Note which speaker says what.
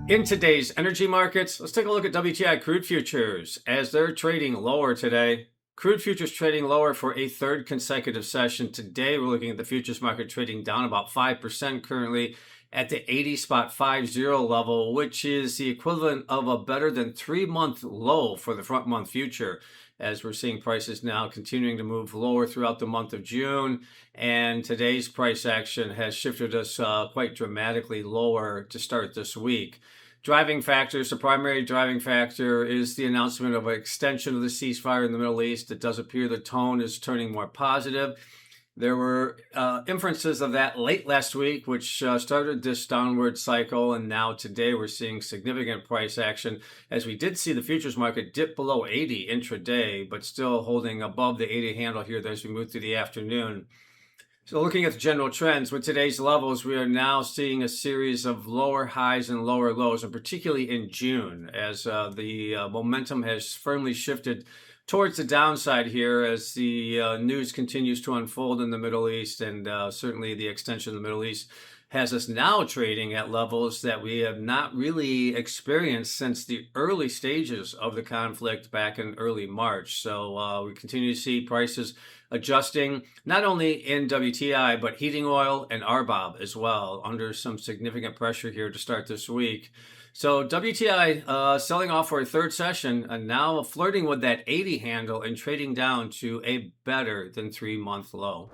Speaker 1: In today's energy markets, let's take a look at WTI crude futures as they're trading lower today. Crude futures trading lower for a third consecutive session. Today, we're looking at the futures market trading down about 5% currently at the 80.50 level, which is the equivalent of a better than 3-month low for the front month future, as we're seeing prices now continuing to move lower throughout the month of June. And today's price action has shifted us quite dramatically lower to start this week. Driving factors, the primary driving factor is the announcement of an extension of the ceasefire in the Middle East. It does appear the tone is turning more positive. There were inferences of that late last week, which started this downward cycle. And now today we're seeing significant price action as we did see the futures market dip below 80 intraday, but still holding above the 80 handle here as we move through the afternoon. So looking at the general trends, with today's levels, we are now seeing a series of lower highs and lower lows, and particularly in June, as the momentum has firmly shifted towards the downside here as the news continues to unfold in the Middle East, and certainly the extension of the Middle East has us now trading at levels that we have not really experienced since the early stages of the conflict back in early March. So we continue to see prices adjusting, not only in WTI, but heating oil and RBOB as well, under some significant pressure here to start this week. So WTI selling off for a third session and now flirting with that 80 handle and trading down to a better than 3-month low.